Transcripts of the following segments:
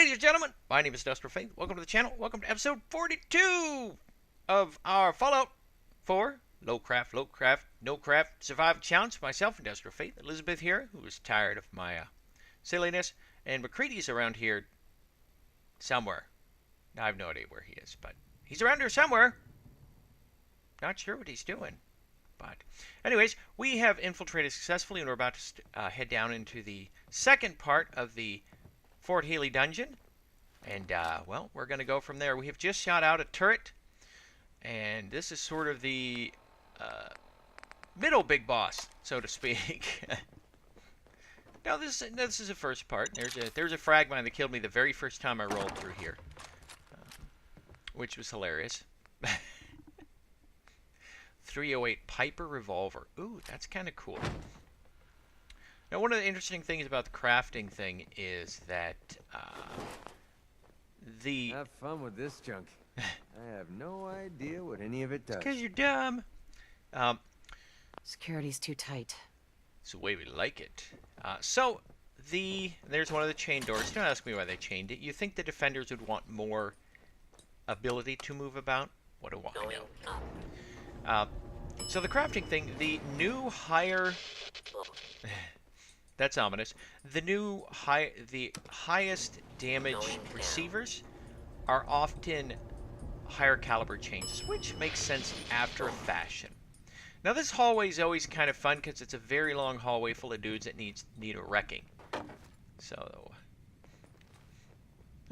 Ladies and gentlemen, my name is Duster Faith. Welcome to the channel. Welcome to episode 42 of our Fallout 4 Low Craft, No Craft Survival Challenge. Myself, Industrial Faith. Elizabeth here, who is tired of my silliness. And McCready's around here somewhere. I have no idea where he is, but he's around here somewhere. Not sure what he's doing. But anyways, we have infiltrated successfully, and we're about to head down into the second part of the Fort Healy dungeon. And, well, we're going to go from there. We have just shot out a turret. And this is sort of the middle big boss, so to speak. Now, this is the first part. There's a frag mine that killed me the very first time I rolled through here. Which was hilarious. 308 Piper Revolver. Ooh, that's kind of cool. Now, one of the interesting things about the crafting thing is that Have fun with this junk. I have no idea what any of it does. Because you're dumb. Security's too tight. It's the way we like it. There's one of the chain doors. Don't ask me why they chained it. You think the defenders would want more ability to move about? What do I know? So the crafting thing, the new higher... That's ominous. The highest damage receivers are often higher caliber chains, which makes sense after a fashion. Now this hallway is always kind of fun because it's a very long hallway full of dudes that need a wrecking. So,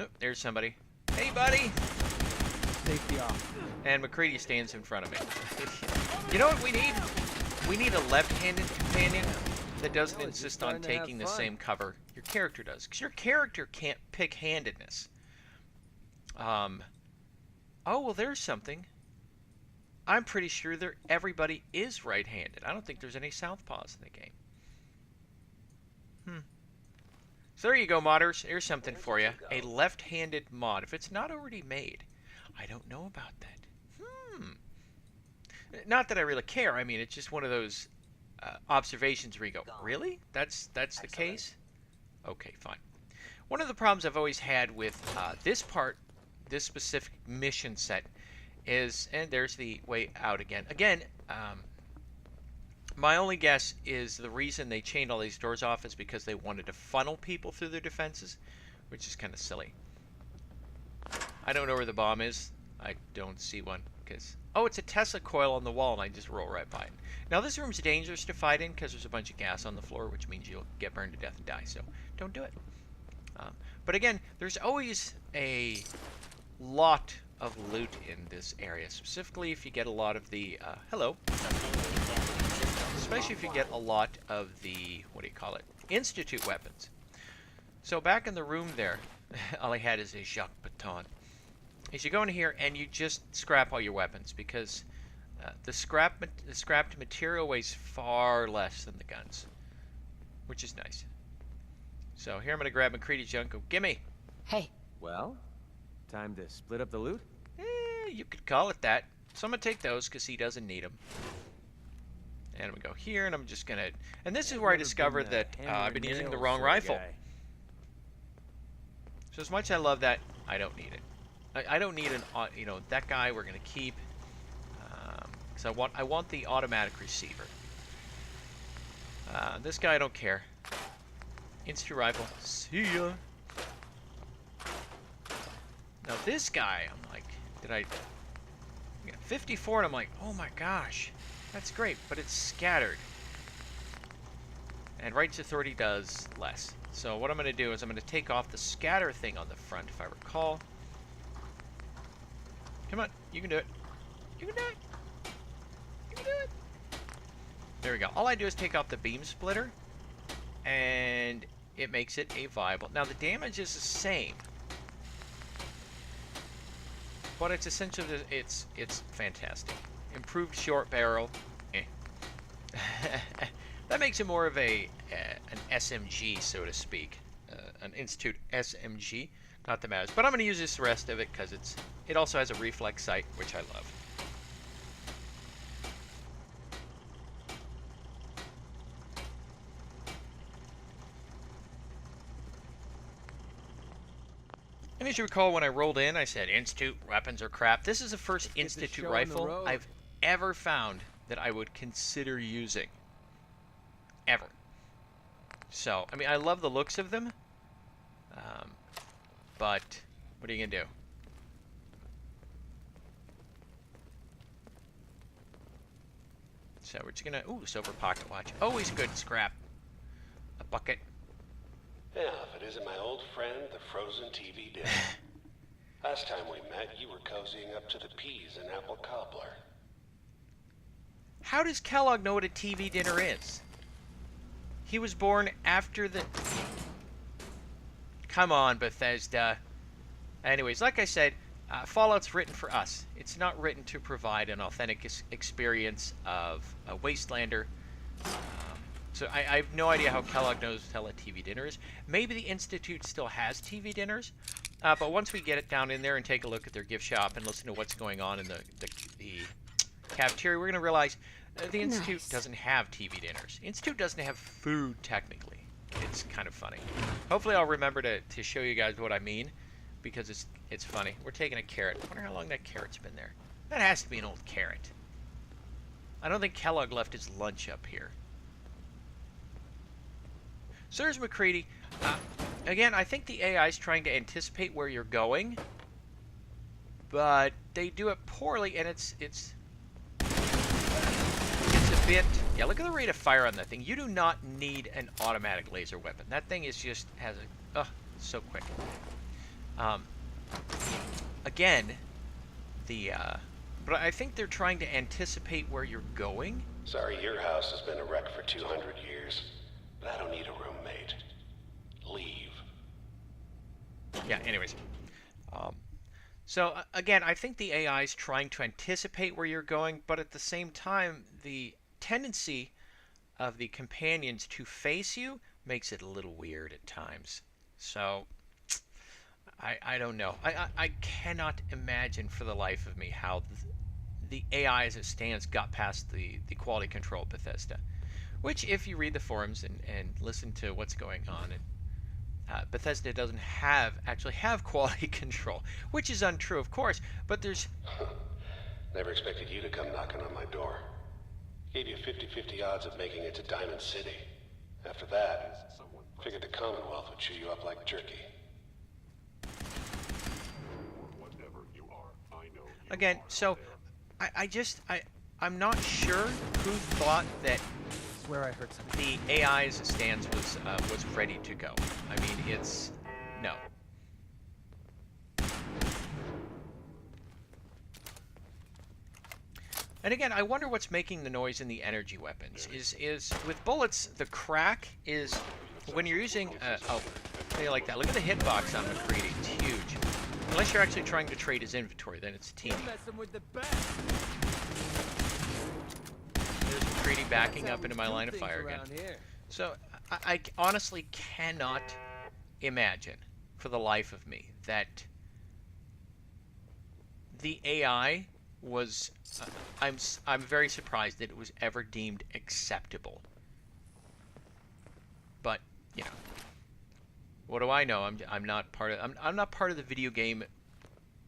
oh, there's somebody. Hey, buddy. Safety off. And McCready stands in front of me. You know what we need? We need a left-handed companion that doesn't insist on taking the same cover your character does. Because your character can't pick handedness. Oh, well, there's something. I'm pretty sure everybody is right-handed. I don't think there's any southpaws in the game. So there you go, modders. Here's something for you. A left-handed mod. If it's not already made, I don't know about that. Not that I really care. I mean, it's just one of those observations where you go, really? That's the case? Okay, fine. One of the problems I've always had with this specific mission set is, and there's the way out again. Again, my only guess is the reason they chained all these doors off is because they wanted to funnel people through their defenses, which is kind of silly. I don't know where the bomb is. I don't see one because... Oh, it's a Tesla coil on the wall, and I just roll right by it. Now, this room's dangerous to fight in because there's a bunch of gas on the floor, which means you'll get burned to death and die, so don't do it. But again, there's always a lot of loot in this area, specifically if you get a lot of the... hello. Especially if you get a lot of the, what do you call it, Institute weapons. So back in the room there, all I had is a Jacques Baton. Is you go in here and you just scrap all your weapons because the scrapped material weighs far less than the guns, which is nice. So here I'm going to grab McCready's junk. Go, gimme! Hey. Well, time to split up the loot? You could call it that. So I'm going to take those because he doesn't need them. And I'm going to go here and I'm just going to... And this is where I discovered that I've been using the wrong rifle. So as much as I love that, I don't need it. I don't need that guy we're going to keep. Because I want the automatic receiver. This guy I don't care. Instant rifle. See ya. Now this guy, I'm like, I got 54 and I'm like, oh my gosh. That's great, but it's scattered. And Right's Authority does less. So what I'm going to do is I'm going to take off the scatter thing on the front, if I recall. Come on, you can do it. You can do it. You can do it. There we go. All I do is take off the beam splitter, and it makes it a viable. Now the damage is the same, but it's essentially it's fantastic. Improved short barrel. That makes it more of an SMG, so to speak, an Institute SMG. Not that matters, but I'm going to use this the rest of it because it also has a reflex sight, which I love. And as you recall, when I rolled in, I said, Institute weapons are crap. This is the first Institute rifle I've ever found that I would consider using. Ever. So, I mean, I love the looks of them. But, what are you going to do? So, we're just going to... Ooh, silver pocket watch. Always good scrap. A bucket. Yeah, if it isn't my old friend, the frozen TV dinner. Last time we met, you were cozying up to the peas and apple cobbler. How does Kellogg know what a TV dinner is? He was born after the... Come on, Bethesda. Anyways, like I said, Fallout's written for us. It's not written to provide an authentic experience of a wastelander. So I have no idea how Kellogg knows how a TV dinner is. Maybe the Institute still has TV dinners, but once we get it down in there and take a look at their gift shop and listen to what's going on in the cafeteria, we're going to realize the Institute doesn't have TV dinners. Institute doesn't have food, technically. It's kind of funny. Hopefully I'll remember to show you guys what I mean, because it's funny. We're taking a carrot. I wonder how long that carrot's been there. That has to be an old carrot. I don't think Kellogg left his lunch up here. So there's McCready. Again, I think the AI is trying to anticipate where you're going, but they do it poorly, and it's a bit... Yeah, look at the rate of fire on that thing. You do not need an automatic laser weapon. That thing is just has a... so quick. Again, but I think they're trying to anticipate where you're going. Sorry, your house has been a wreck for 200 years. But I don't need a roommate. Leave. Yeah, anyways. So, again, I think the AI is trying to anticipate where you're going, but at the same time, the tendency of the companions to face you makes it a little weird at times. So, I don't know. I cannot imagine for the life of me how the AI as it stands got past the quality control of Bethesda. Which, if you read the forums and listen to what's going on, Bethesda doesn't actually have quality control, which is untrue, of course, but there's... Never expected you to come knocking on my door. Gave you 50-50 odds of making it to Diamond City. After that, figured the Commonwealth would chew you up like jerky. Again, so I'm not sure who thought that Swear I heard something. the AI as it stands was ready to go. I mean, it's no. And again, I wonder what's making the noise in the energy weapons. Is with bullets, the crack is when you're using something like that. Look at the hitbox on McCready; it's huge. Unless you're actually trying to trade his inventory, then it's teeny. There's McCready backing up into my line of fire again. So I honestly cannot imagine, for the life of me, that the AI was. I'm very surprised that it was ever deemed acceptable. But you know, what do I know? I'm not part of the video game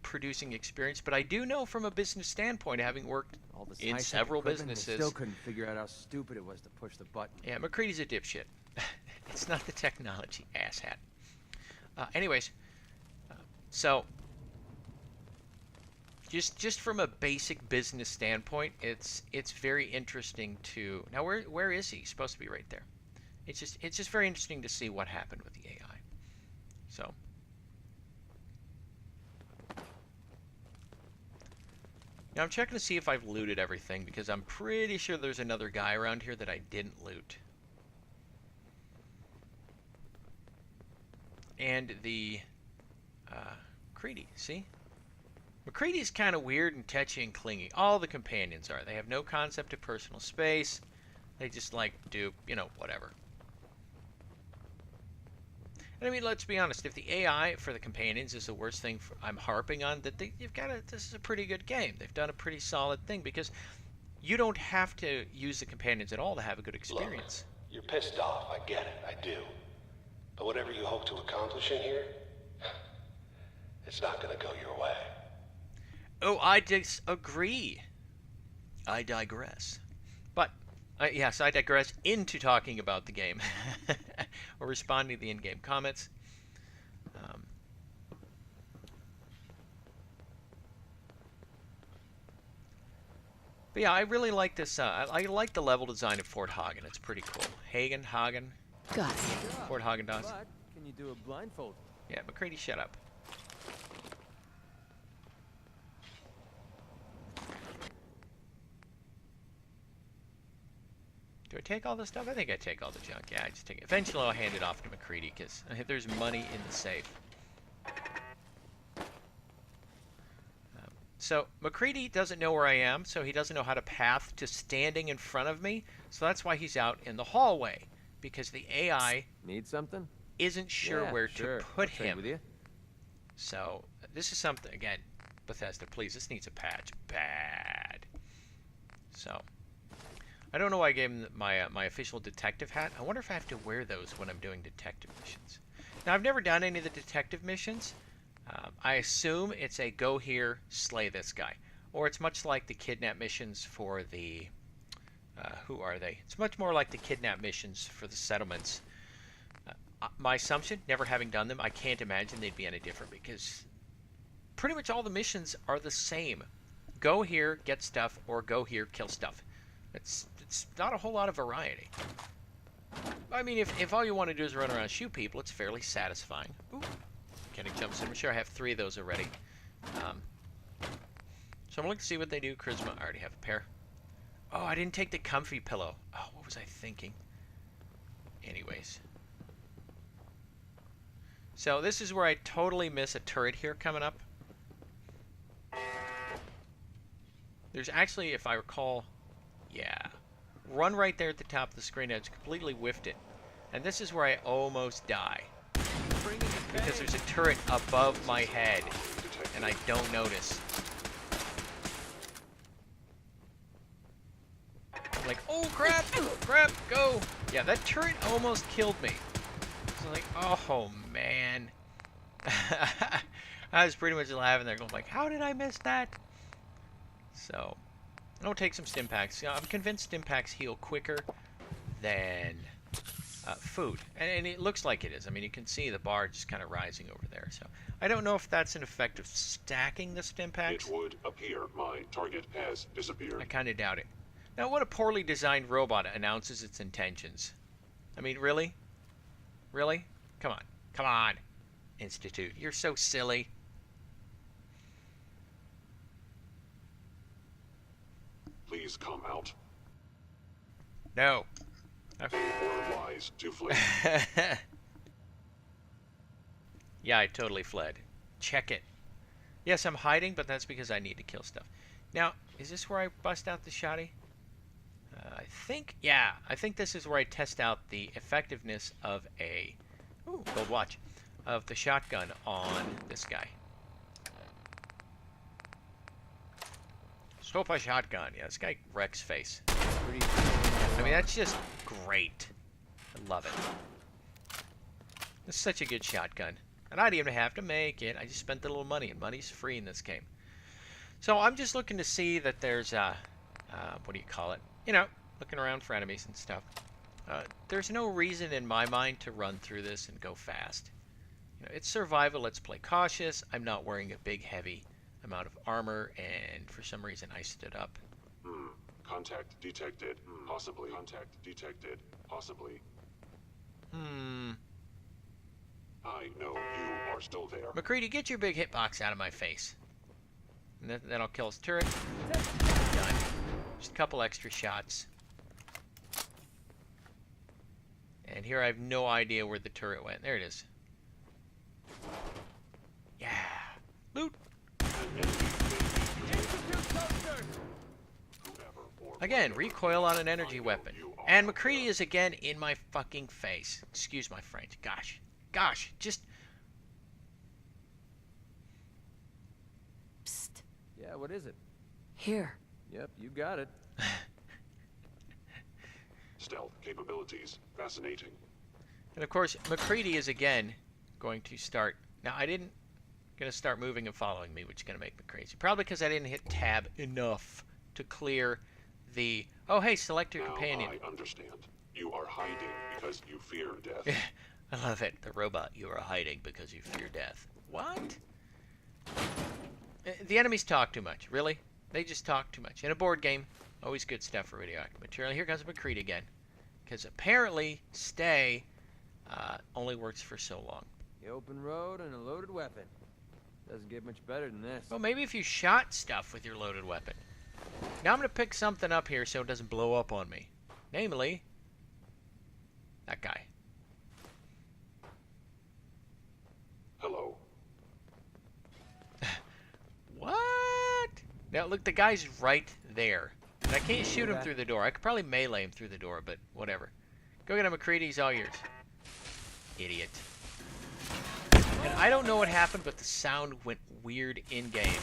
producing experience, but I do know from a business standpoint, having worked in several businesses. Still couldn't figure out how stupid it was to push the button. Yeah, McCready's a dipshit. It's not the technology, asshat. Anyways, so just from a basic business standpoint, it's very interesting to now. Where is he? He's supposed to be right there. It's just very interesting to see what happened with the AI. So. Now I'm checking to see if I've looted everything, because I'm pretty sure there's another guy around here that I didn't loot. And the McCready, see? McCready's kind of weird and touchy and clingy. All the companions are. They have no concept of personal space. They just like do, whatever. And I mean, let's be honest. If the AI for the companions is the worst thing I'm harping on, that this is a pretty good game. They've done a pretty solid thing, because you don't have to use the companions at all to have a good experience. Look, you're pissed off. I get it. I do. But whatever you hope to accomplish in here, it's not gonna go your way. Oh, I disagree. I digress. But, yes, I digress into talking about the game. or responding to the in-game comments. But yeah, I really like this. I like the level design of Fort Hagen. It's pretty cool. Hagen. Got it. Fort Hagen-Dazs. But can you do a blindfold? Yeah, McCready, shut up. Do I take all this stuff? I think I take all the junk. Yeah, I just take it. Eventually, I'll hand it off to McCready because there's money in the safe. So McCready doesn't know where I am, so he doesn't know how to path to standing in front of me. So that's why he's out in the hallway, because the AI Need something? isn't sure where sure. to put I'll trade him. with you. So this is something, again, Bethesda, please, this needs a patch. Bad. So I don't know why I gave him my official detective hat. I wonder if I have to wear those when I'm doing detective missions. Now, I've never done any of the detective missions. I assume it's a go here, slay this guy. Or it's much like the kidnap missions for the... who are they? It's much more like the kidnap missions for the settlements. My assumption, never having done them, I can't imagine they'd be any different because pretty much all the missions are the same. Go here, get stuff, or go here, kill stuff. It's not a whole lot of variety. I mean, if all you want to do is run around and shoot people, it's fairly satisfying. Ooh. Kenny jumps in. I'm sure I have 3 of those already. So I'm looking to see what they do. Charisma, I already have a pair. Oh, I didn't take the comfy pillow. Oh, what was I thinking? Anyways. So this is where I totally miss a turret here coming up. There's actually, if I recall, yeah. Run right there at the top of the screen. I just completely whiffed it. And this is where I almost die. Because there's a turret above my head, and I don't notice. I'm like, oh crap, crap, go! Yeah, that turret almost killed me. So I'm like, oh man. I was pretty much laughing there, going like, how did I miss that? So, I'll take some stim packs. I'm convinced stim packs heal quicker than food, and it looks like it is. I mean, you can see the bar just kind of rising over there. So I don't know if that's an effect of stacking the stim packs. It would appear my target has disappeared. I kind of doubt it. Now, what a poorly designed robot announces its intentions. I mean, really? Really? Come on. Come on, Institute. You're so silly. Please come out. No. They were wise to flee. Yeah, I totally fled. Check it. Yes, I'm hiding, but that's because I need to kill stuff. Now, is this where I bust out the shotty? I think, yeah, I think this is where I test out the effectiveness of a, ooh, gold watch, of the shotgun on this guy. Scope a shotgun. Yeah, this guy wrecks face. I mean, that's just great. I love it. This is such a good shotgun. And I didn't even have to make it. I just spent a little money, and money's free in this game. So I'm just looking to see that there's, what do you call it? You know, looking around for enemies and stuff. There's no reason in my mind to run through this and go fast. You know, it's survival. Let's play cautious. I'm not wearing a big, heavy amount of armor, and for some reason I stood up. Contact detected. Possibly. Contact detected. Possibly. I know you are still there. McCready, get your big hitbox out of my face. And then I'll kill his turret. Done. Just a couple extra shots. And here I have no idea where the turret went. There it is. Yeah. Loot. Again, recoil on an energy weapon. And McCready is again in my fucking face. Excuse my French. Gosh. Gosh. Just... Psst. Yeah, what is it? Here. Yep, you got it. Stealth capabilities. Fascinating. And of course, McCready is again going to start... Now, I didn't going to start moving and following me, which is going to make me crazy. Probably because I didn't hit tab enough to clear the... Oh, hey, select your companion. I understand. You are hiding because you fear death. I love it. The robot, you are hiding because you fear death. What? The enemies talk too much. Really? They just talk too much. In a board game, always good stuff for radioactive material. Here comes McCready again. Because apparently, stay only works for so long. The open road and a loaded weapon. Doesn't get much better than this. Well, maybe if you shot stuff with your loaded weapon. Now I'm going to pick something up here so it doesn't blow up on me. Namely, that guy. Hello. What? Now, look, the guy's right there. And I can't shoot him through the door. I could probably melee him through the door, but whatever. Go get him, McCready. He's all yours. Idiot. And I don't know what happened, but the sound went weird in-game.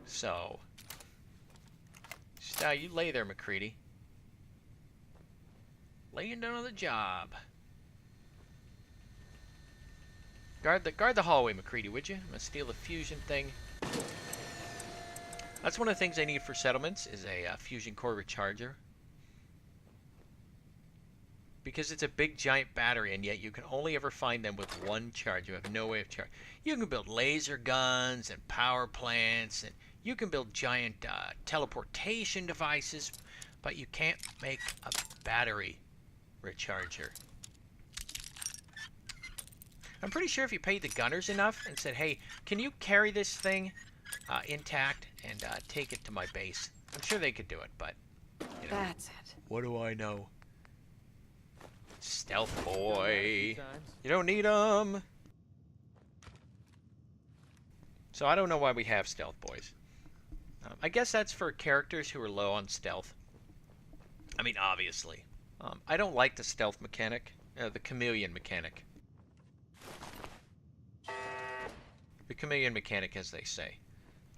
So... Just, you lay there, McCready. Laying down on the job. Guard the hallway, McCready, would you? I'm gonna steal the fusion thing. That's one of the things I need for settlements, is a fusion core recharger. Because it's a big giant battery, and yet you can only ever find them with one charge. You have no way of charging. You can build laser guns and power plants, and you can build giant teleportation devices, but you can't make a battery recharger. I'm pretty sure if you paid the gunners enough and said, hey, can you carry this thing intact and take it to my base? I'm sure they could do it, but, you know, That's it. what do I know? Stealth boy. You don't need them. So I don't know why we have stealth boys. I guess that's for characters who are low on stealth. I mean, obviously. I don't like the stealth mechanic. The chameleon mechanic. The chameleon mechanic, as they say.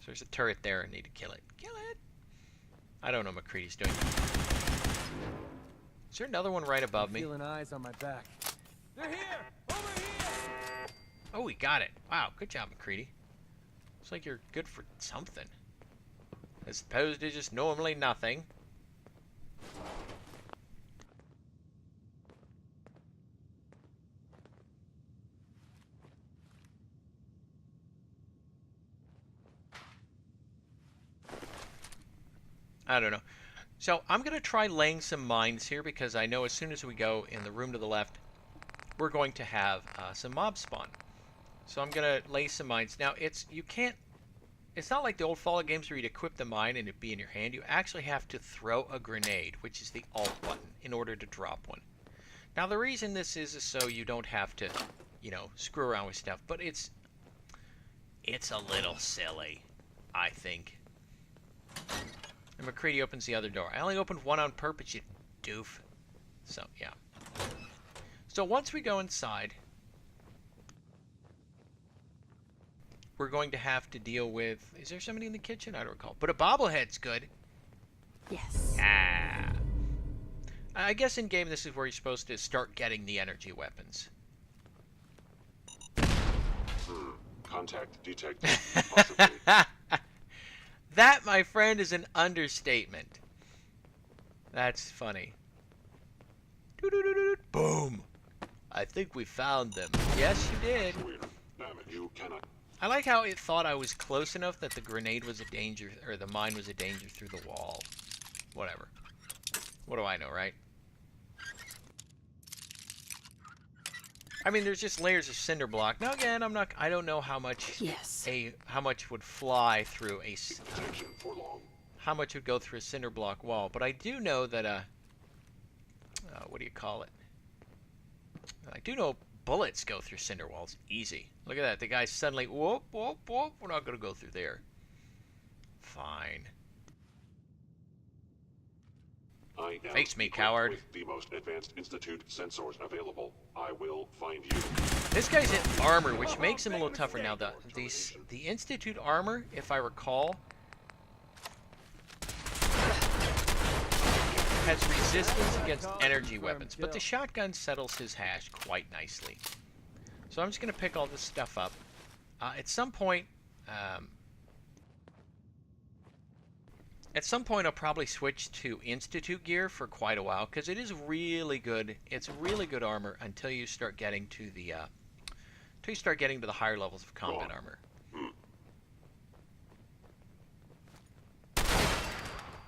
So there's a turret there. I need to kill it. Kill it! I don't know what McCready's doing. Is there another one right above me? Feeling eyes on my back. They're here! Over here! Oh, we got it. Wow, good job, McCready. Looks like you're good for something. As opposed to just normally nothing. I don't know. So I'm going to try laying some mines here because I know as soon as we go in the room to the left, we're going to have some mobs spawn. So I'm going to lay some mines. Now, it's not like the old Fallout games where you'd equip the mine and it'd be in your hand. You actually have to throw a grenade, which is the alt button, in order to drop one. Now, the reason this is so you don't have to, you know, screw around with stuff, but it's a little silly, I think. And McCready opens the other door. I only opened one on purpose, you doof. So, yeah. So once we go inside, we're going to have to deal with... Is there somebody in the kitchen? I don't recall. But a bobblehead's good. Yes. Ah. I guess in-game this is where you're supposed to start getting the energy weapons. Contact detected. Possibly. That, my friend, is an understatement. That's funny. Boom. I think we found them. Yes, you did. Damn it, you cannot. I like how it thought I was close enough that the grenade was a danger, or the mine was a danger through the wall. Whatever. What do I know, right? I mean, there's just layers of cinder block. Now again, I don't know how much how much would fly through a Protection for long. how much would go through a cinder block wall, but I do know that what do you call it? I do know bullets go through cinder walls easy. Look at that. The guy's suddenly whoop whoop whoop. We're not gonna go through there. Fine. I am Face me, equipped coward. With the most advanced Institute sensors available. I will find you. This guy's in armor, which makes him a little tougher. Now, the Institute armor, if I recall, has resistance against energy weapons, but the shotgun settles his hash quite nicely. So I'm just going to pick all this stuff up. At some point, I'll probably switch to Institute gear for quite a while because it is really good. It's really good armor until you start getting to the higher levels of combat armor.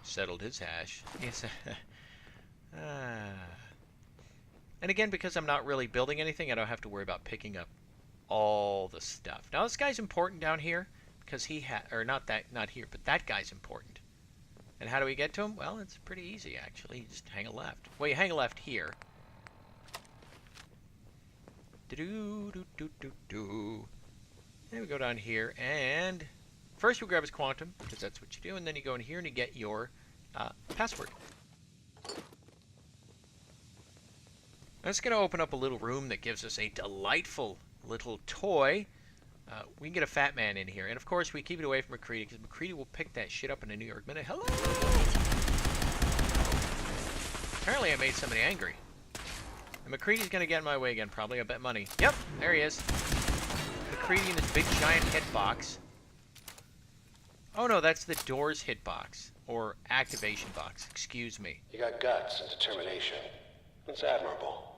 Settled his hash. Yes. And again, because I'm not really building anything, I don't have to worry about picking up all the stuff. Now this guy's important down here because not here, but that guy's important. And how do we get to him? Well, it's pretty easy actually. You just hang a left. Well, you hang a left here. Then we go down here, and first you grab his quantum because that's what you do, and then you go in here and you get your password. That's going to open up a little room that gives us a delightful little toy. We can get a fat man in here. And of course, we keep it away from McCready because McCready will pick that shit up in a New York minute. Hello! Apparently I made somebody angry. And McCready's going to get in my way again, probably. I bet money. Yep, there he is. McCready in his big giant hitbox. Oh no, that's the door's hitbox. Or activation box. Excuse me. You got guts and determination. It's admirable.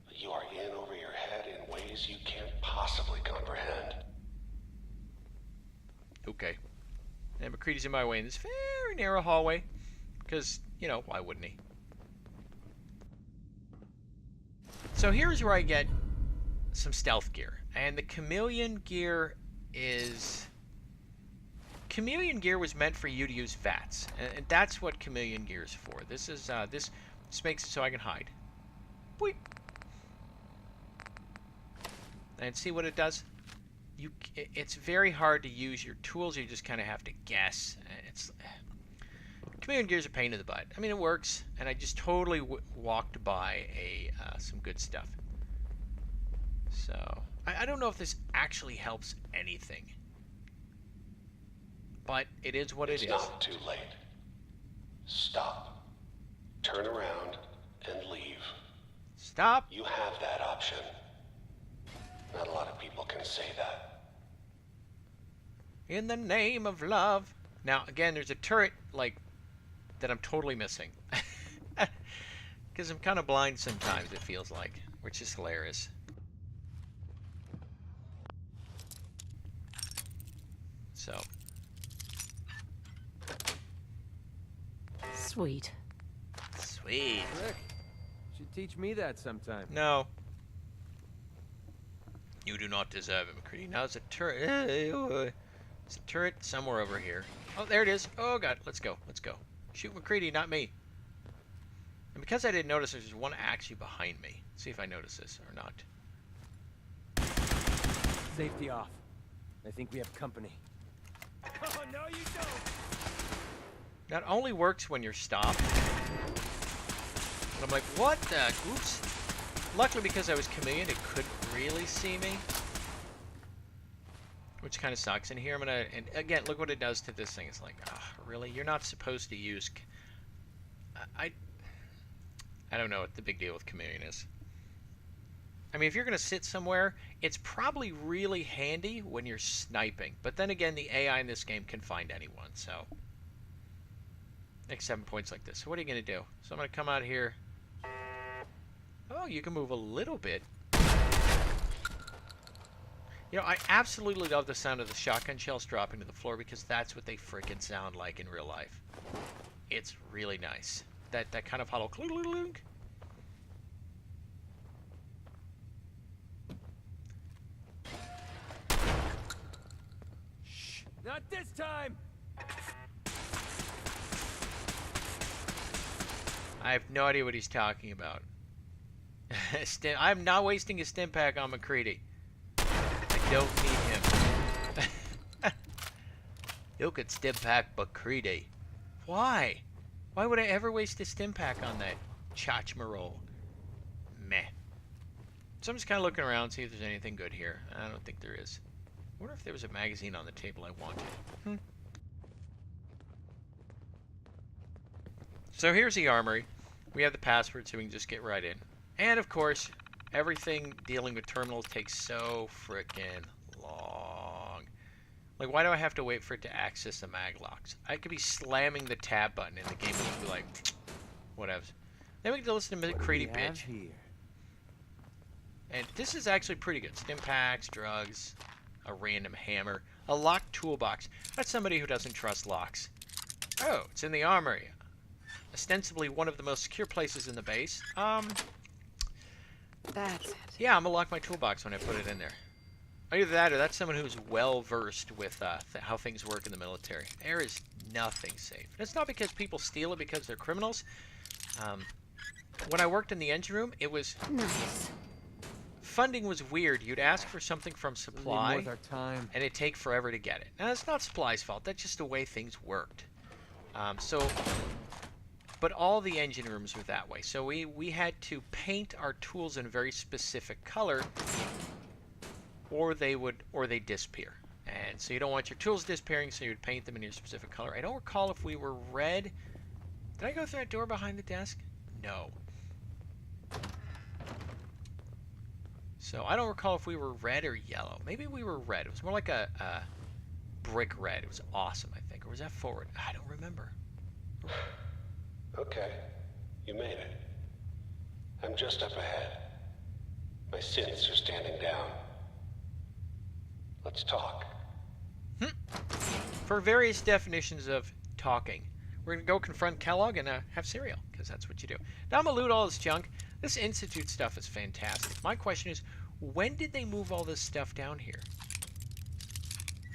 But you are in over your head in ways you can't possibly comprehend. Okay. And McCready's in my way in this very narrow hallway. Because, you know, why wouldn't he? So here's where I get some stealth gear. And the chameleon gear is... Chameleon gear was meant for you to use VATS. And that's what chameleon gear is for. This is, this makes it so I can hide. Boop. And see what it does? It's very hard to use your tools. You just kind of have to guess. Chameleon gear's a pain in the butt. I mean, it works, and I just totally walked by some good stuff. So I don't know if this actually helps anything, but it is what it is. It's not too late. Stop. Turn around and leave. Stop. You have that option. Not a lot of people can say that. In the name of love. Now, again, there's a turret, like, that I'm totally missing. Because I'm kind of blind sometimes, it feels like. Which is hilarious. So. Sweet. Sweet. Rick, should teach me that sometime. No. You do not deserve it, McCready. Now it's a turret. It's a turret somewhere over here. Oh, there it is. Oh, God. Let's go. Let's go. Shoot McCready, not me. And because I didn't notice, there's one actually behind me. Let's see if I notice this or not. Safety off. I think we have company. Oh, no, you don't. That only works when you're stopped. And I'm like, what the? Oops. Luckily, because I was chameleon, it couldn't really see me. Which kind of sucks. And here I'm gonna, and again, look what it does to this thing. It's like, ah, really? You're not supposed to use... I don't know what the big deal with chameleon is. I mean, if you're gonna sit somewhere, it's probably really handy when you're sniping. But then again, the AI in this game can find anyone, so... Next 7 points like this. So what are you gonna do? So I'm gonna come out here. Oh, you can move a little bit. You know, I absolutely love the sound of the shotgun shells dropping to the floor because that's what they freaking sound like in real life. It's really nice. That kind of hollow clunk. Shh, not this time. I have no idea what he's talking about. I'm not wasting a stim pack on McCready. I don't need him. You could stim pack McCready. Why? Why would I ever waste a stim pack on that chachmarole? Meh. So I'm just kind of looking around, see if there's anything good here. I don't think there is. I wonder if there was a magazine on the table I wanted. So here's the armory. We have the password, so we can just get right in. And of course, everything dealing with terminals takes so frickin' long. Like, why do I have to wait for it to access the mag locks? I could be slamming the tab button and the game would be like, whatever. Then we get to listen to McCready bitch. Here? And this is actually pretty good. Stim packs, drugs, a random hammer, a locked toolbox. That's somebody who doesn't trust locks. Oh, it's in the armory. Ostensibly one of the most secure places in the base. That's it. Yeah, I'm gonna lock my toolbox when I put it in there. Either that or that's someone who's well versed with how things work in the military. There is nothing safe. And it's not because people steal it because they're criminals. When I worked in the engine room, it was... Nice. Funding was weird. You'd ask for something from supply, With our time. and it'd take forever to get it. Now, it's not supply's fault. That's just the way things worked. But all the engine rooms were that way. So we had to paint our tools in a very specific color, or they'd disappear. And so you don't want your tools disappearing, so you'd paint them in your specific color. I don't recall if we were red. Did I go through that door behind the desk? No. So I don't recall if we were red or yellow. Maybe we were red. It was more like a brick red. It was awesome, I think. Or was that forward? I don't remember. Okay, you made it. I'm just up ahead. My synths are standing down. Let's talk. For various definitions of talking, we're going to go confront Kellogg and have cereal, because that's what you do. Now I'm going to loot all this junk. This Institute stuff is fantastic. My question is, when did they move all this stuff down here?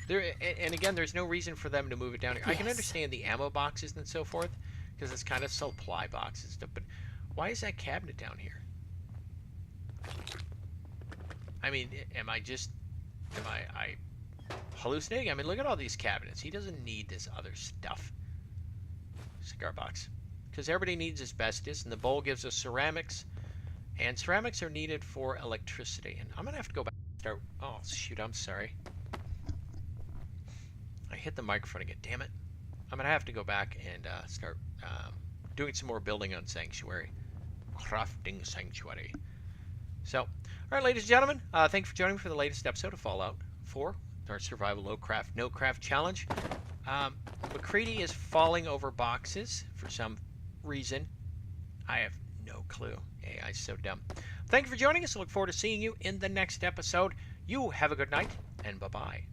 And again, there's no reason for them to move it down here. Yes. I can understand the ammo boxes and so forth, because it's kind of supply boxes and stuff, but why is that cabinet down here? I mean, am I hallucinating? I mean, look at all these cabinets. He doesn't need this other stuff. Cigar box. Because everybody needs asbestos, and the bowl gives us ceramics, and ceramics are needed for electricity. And I'm going to have to go back and start... Oh, shoot, I'm sorry. I hit the microphone again, damn it. I'm going to have to go back and start doing some more building on Sanctuary. Crafting Sanctuary. So, all right, ladies and gentlemen, thank you for joining me for the latest episode of Fallout 4, our Survival Low Craft No Craft Challenge. McCready is falling over boxes for some reason. I have no clue. AI's so dumb. Thank you for joining us. I look forward to seeing you in the next episode. You have a good night, and bye-bye.